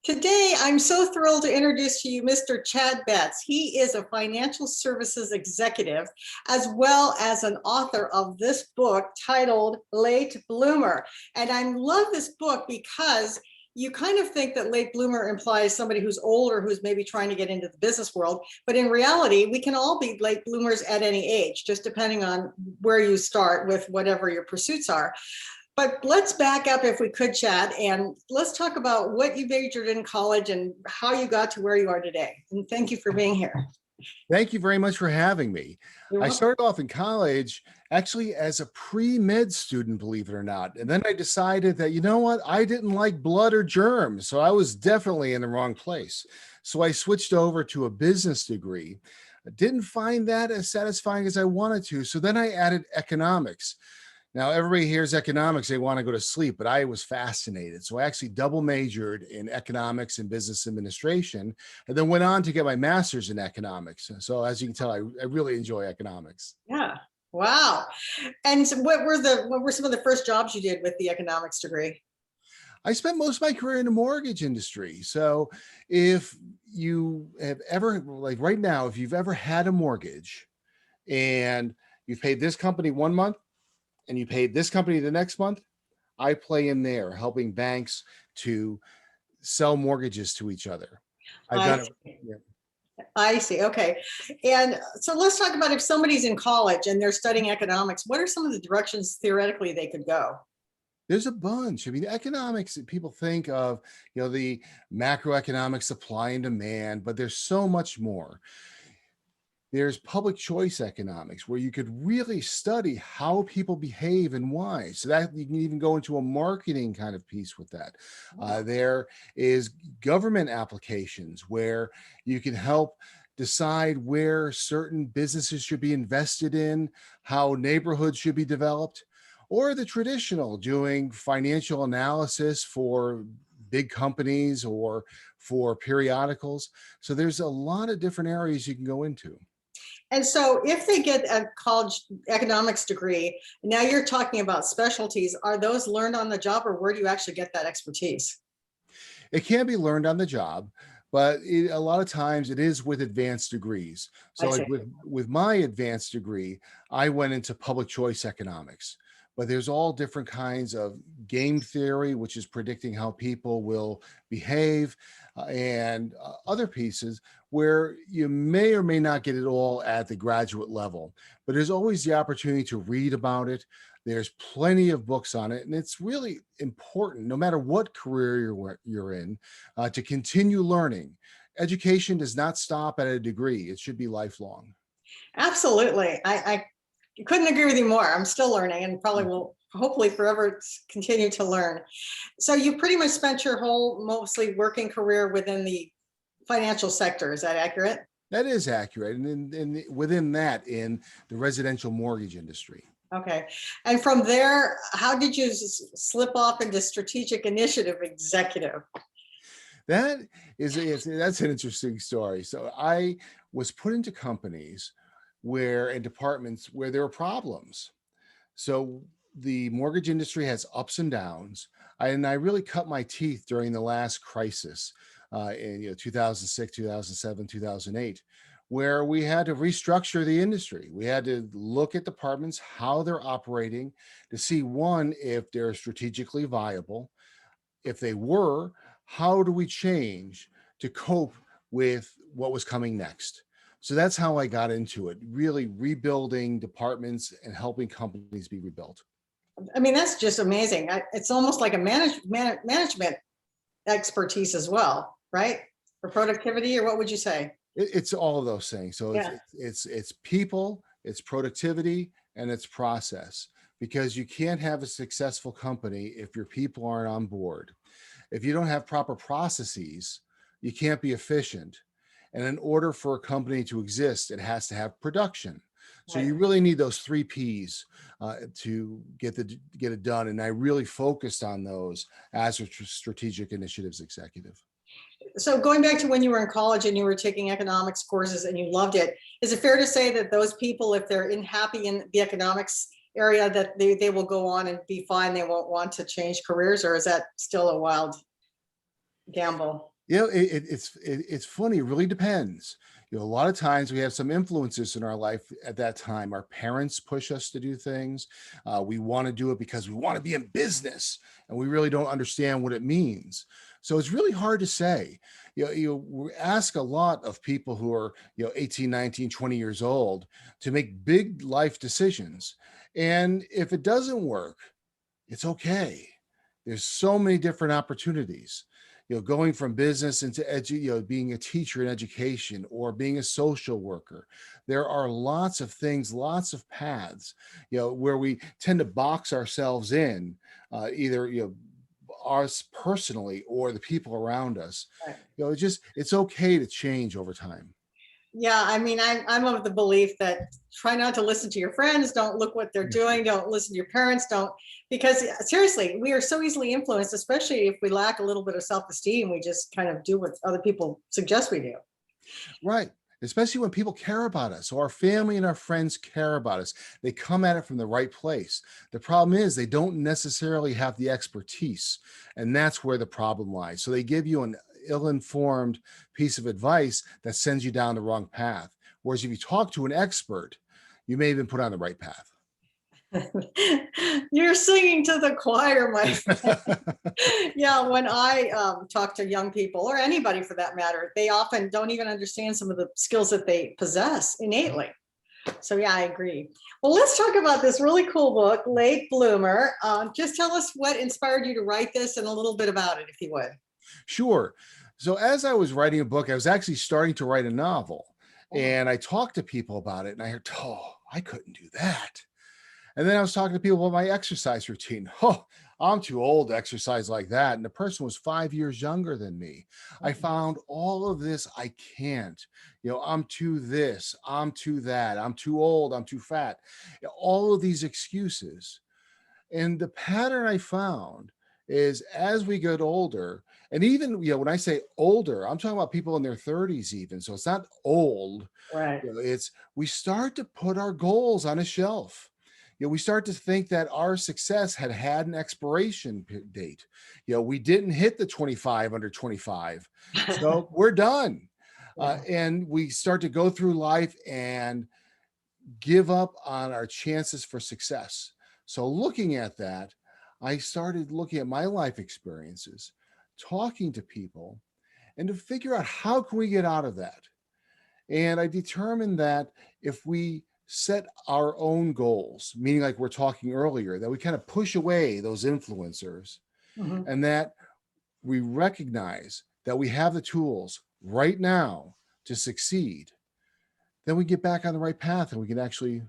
Today, I'm so thrilled to introduce to you Mr. Chad Betz. He is a financial services executive, as well as an author of this book titled Late Bloomer. And I love this book because you kind of think that late bloomer implies somebody who's older, who's maybe trying to get into the business world. But in reality, we can all be late bloomers at any age, just depending on where you start with whatever your pursuits are. But let's back up if we could, Chad, and let's talk about what you majored in college and how you got to where you are today. And thank you for being here. Thank you very much for having me. I started off in college actually as a pre-med student, believe it or not. And then I decided that, you know what, I didn't like blood or germs. So I was definitely in the wrong place. So I switched over to a business degree. I didn't find that as satisfying as I wanted to. So then I added economics. Now, everybody hears economics, they want to go to sleep, but I was fascinated. So I actually double majored in economics and business administration, and then went on to get my master's in economics. So as you can tell, I really enjoy economics. Yeah. Wow. And so what were some of the first jobs you did with the economics degree? I spent most of my career in the mortgage industry. So if you have ever, like right now, if you've ever had a mortgage and you've paid this company 1 month, and you paid this company the next month, I play in there helping banks to sell mortgages to each other. I've done it. Yeah. I see. Okay. And so let's talk about if somebody's in college and they're studying economics, what are some of the directions theoretically they could go? There's a bunch. I mean, economics, people think of, the macroeconomic supply and demand, but there's so much more. There's public choice economics, where you could really study how people behave and why. So that you can even go into a marketing kind of piece with that. There is government applications where you can help decide where certain businesses should be invested in, how neighborhoods should be developed, or the traditional doing financial analysis for big companies or for periodicals. So there's a lot of different areas you can go into. And so if they get a college economics degree, now you're talking about specialties, are those learned on the job, or where do you actually get that expertise? It can be learned on the job, but a lot of times it is with advanced degrees. So like with my advanced degree, I went into public choice economics. But there's all different kinds of game theory, which is predicting how people will behave, and other pieces where you may or may not get it all at the graduate level. But there's always the opportunity to read about it. There's plenty of books on it. And it's really important, no matter what career you're in, to continue learning. Education does not stop at a degree. It should be lifelong. Absolutely. I couldn't agree with you more. I'm still learning and probably will hopefully forever continue to learn. So you pretty much spent your whole mostly working career within the financial sector. Is that accurate? That is accurate. And within that, in the residential mortgage industry. Okay. And from there, how did you slip off into strategic initiative executive? That's an interesting story. So I was put into companies and departments where there are problems. So the mortgage industry has ups and downs. And I really cut my teeth during the last crisis in 2006, 2007, 2008, where we had to restructure the industry. We had to look at departments, how they're operating, to see, one, if they're strategically viable. If they were, how do we change to cope with what was coming next? So that's how I got into it, really rebuilding departments and helping companies be rebuilt. I mean, that's just amazing. It's almost like a management expertise as well, right? For productivity, or what would you say? It's all of those things. So Yeah. it's people, it's productivity, and it's process, because you can't have a successful company if your people aren't on board. If you don't have proper processes, you can't be efficient. And in order for a company to exist, it has to have production. So you really need those 3 Ps to get it done. And I really focused on those as a strategic initiatives executive. So going back to when you were in college and you were taking economics courses and you loved it, is it fair to say that those people, if they're happy in the economics area, that they will go on and be fine, they won't want to change careers, or is that still a wild gamble? It's funny. It really depends. A lot of times we have some influences in our life at that time. Our parents push us to do things. We want to do it because we want to be in business, and we really don't understand what it means. So it's really hard to say. We ask a lot of people who are 18, 19, 20 years old to make big life decisions, and if it doesn't work, it's okay. There's so many different opportunities. Going from business into being a teacher in education or being a social worker. There are lots of things, lots of paths, where we tend to box ourselves in, either, us personally or the people around us. Right. It's okay to change over time. Yeah, I mean, I'm of the belief that try not to listen to your friends, don't look what they're doing, don't listen to your parents, don't, because seriously, we are so easily influenced, especially if we lack a little bit of self-esteem, we just kind of do what other people suggest we do. Right. Especially when people care about us. So our family and our friends care about us. They come at it from the right place. The problem is they don't necessarily have the expertise. And that's where the problem lies. So they give you an ill-informed piece of advice that sends you down the wrong path. Whereas if you talk to an expert, you may have been put on the right path. You're singing to the choir, my friend. Yeah, when I talk to young people or anybody for that matter, they often don't even understand some of the skills that they possess innately. So yeah, I agree. Well, let's talk about this really cool book, Late Bloomer. Just tell us what inspired you to write this and a little bit about it, if you would. Sure. So as I was writing a book, I was actually starting to write a novel. And I talked to people about it and I heard, oh, I couldn't do that. And then I was talking to people about my exercise routine. Oh, I'm too old to exercise like that. And the person was 5 years younger than me. I found all of this. I can't, I'm too this, I'm too that, I'm too old, I'm too fat. All of these excuses. And the pattern I found is as we get older, and even, when I say older, I'm talking about people in their 30s even. So it's not old. Right. It's we start to put our goals on a shelf. We start to think that our success had an expiration date. We didn't hit the 25 under 25, so we're done. Yeah. And we start to go through life and give up on our chances for success. So looking at that, I started looking at my life experiences, talking to people, and to figure out how can we get out of that. And I determined that if we set our own goals, meaning like we're talking earlier, that we kind of push away those influencers Mhm. and that we recognize that we have the tools right now to succeed, then we get back on the right path and we can actually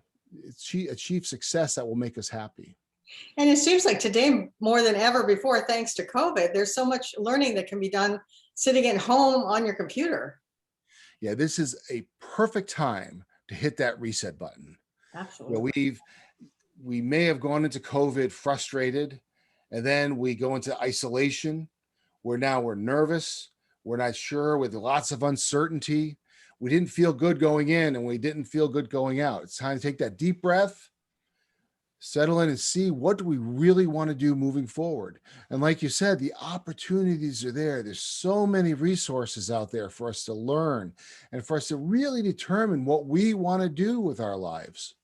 achieve success that will make us happy. And it seems like today, more than ever before, thanks to COVID, there's so much learning that can be done sitting at home on your computer. Yeah, this is a perfect time to hit that reset button. Absolutely. We may have gone into COVID frustrated, and then we go into isolation where now we're nervous, we're not sure, with lots of uncertainty. We didn't feel good going in and we didn't feel good going out. It's time to take that deep breath, settle in and see what do we really want to do moving forward. And like you said, the opportunities are there. There's so many resources out there for us to learn and for us to really determine what we want to do with our lives.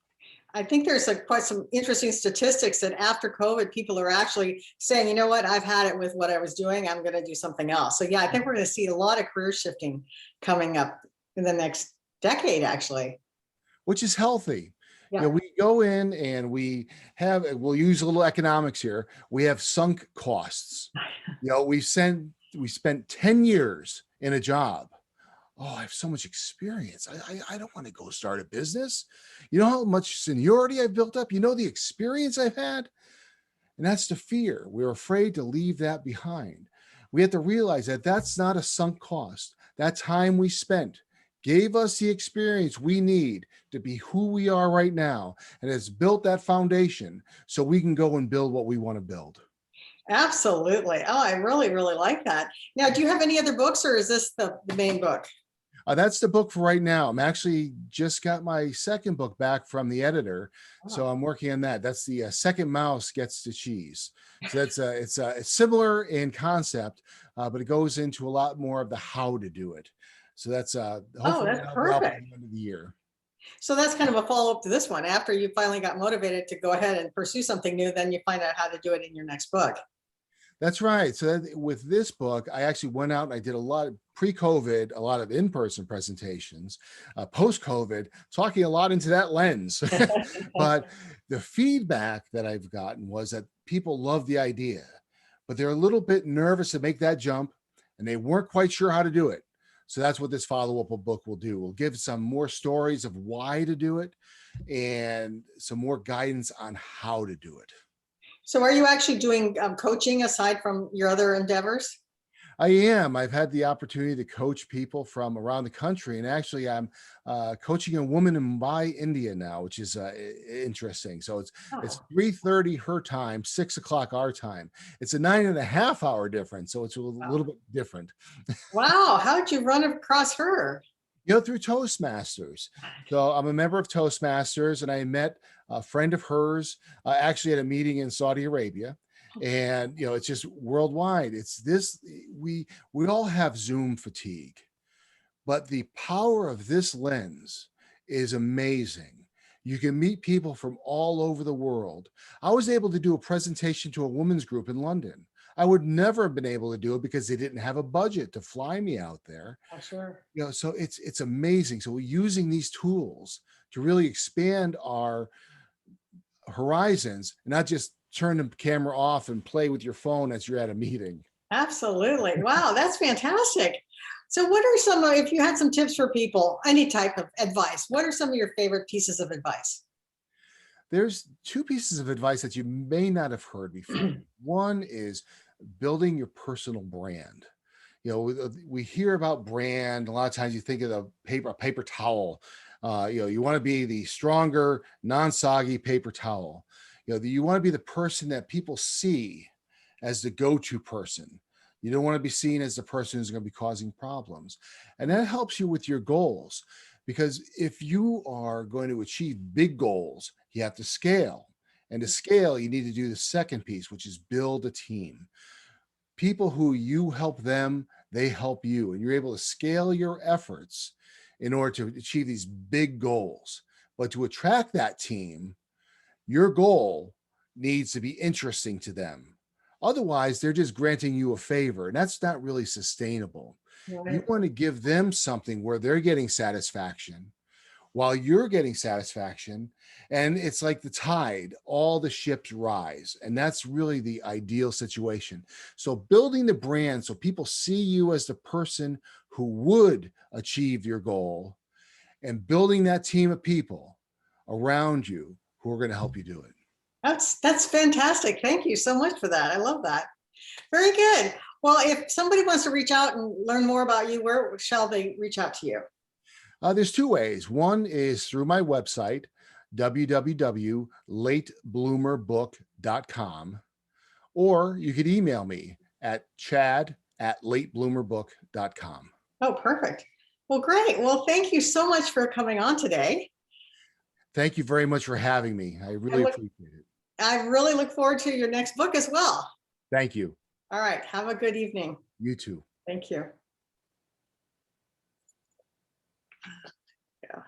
I think there's quite some interesting statistics that after COVID, people are actually saying, you know what, I've had it with what I was doing. I'm going to do something else. So yeah, I think we're going to see a lot of career shifting coming up in the next decade, actually. Which is healthy. Yeah. We go in and we'll use a little economics here. We have sunk costs. We spent 10 years in a job. Oh, I have so much experience. I don't want to go start a business. You know how much seniority I've built up? The experience I've had? And that's the fear. We're afraid to leave that behind. We have to realize that that's not a sunk cost. That time we spent gave us the experience we need to be who we are right now, and has built that foundation so we can go and build what we want to build. Absolutely. Oh, I really, really like that. Now, do you have any other books or is this the main book? That's the book for right now. I'm actually just got my second book back from the editor, so Oh, I'm working on that. That's the second mouse gets the cheese. So that's it's similar in concept, but it goes into a lot more of the how to do it. So that's oh, hopefully that's that'll be out by perfect. the end of the year. So that's kind of a follow-up to this one. After you finally got motivated to go ahead and pursue something new, then you find out how to do it in your next book. That's right. So with this book, I actually went out and I did a lot of pre-COVID, a lot of in-person presentations, post-COVID, talking a lot into that lens. But the feedback that I've gotten was that people love the idea, but they're a little bit nervous to make that jump and they weren't quite sure how to do it. So that's what this follow-up book will do. We'll give some more stories of why to do it and some more guidance on how to do it. So are you actually doing coaching aside from your other endeavors? I am. I've had the opportunity to coach people from around the country, and actually, I'm coaching a woman in Mumbai, India now, which is interesting. So it's Oh, 3:30 her time, 6 o'clock our time. It's a 9.5 hour difference, so it's a wow. little bit different. Wow, how'd you run across her? Through Toastmasters. So I'm a member of Toastmasters, and I met a friend of hers actually at a meeting in Saudi Arabia. And it's just worldwide. It's this we all have Zoom fatigue, but the power of this lens is amazing. You can meet people from all over the world. I was able to do a presentation to a women's group in London. I would never have been able to do it because they didn't have a budget to fly me out there. Oh, sure. So it's amazing. So we're using these tools to really expand our horizons and not just turn the camera off and play with your phone as you're at a meeting. Absolutely. Wow, that's fantastic. So what are some, if you had some tips for people, any type of advice, what are some of your favorite pieces of advice? There's two pieces of advice that you may not have heard before. One is building your personal brand. We hear about brand. A lot of times you think of a paper towel. You want to be the stronger, non-soggy paper towel. You want to be the person that people see as the go-to person. You don't want to be seen as the person who's going to be causing problems. And that helps you with your goals, because if you are going to achieve big goals, you have to scale. And to scale, you need to do the second piece, which is build a team. People who you help them, they help you, and you're able to scale your efforts in order to achieve these big goals. But to attract that team, your goal needs to be interesting to them. Otherwise, they're just granting you a favor, and that's not really sustainable. You Right. want to give them something where they're getting satisfaction while you're getting satisfaction. And it's like the tide, all the ships rise. And that's really the ideal situation. So building the brand so people see you as the person who would achieve your goal, and building that team of people around you who are going to help you do it. That's fantastic. Thank you so much for that. I love that. Very good. Well, if somebody wants to reach out and learn more about you, where shall they reach out to you? There's two ways. One is through my website, www.latebloomerbook.com, or you could email me at chad@latebloomerbook.com. Oh, perfect. Well, great. Well, thank you so much for coming on today. Thank you very much for having me. I I really look, appreciate it. I really look forward to your next book as well. Thank you. All right. Have a good evening. You too. Thank you. Yeah.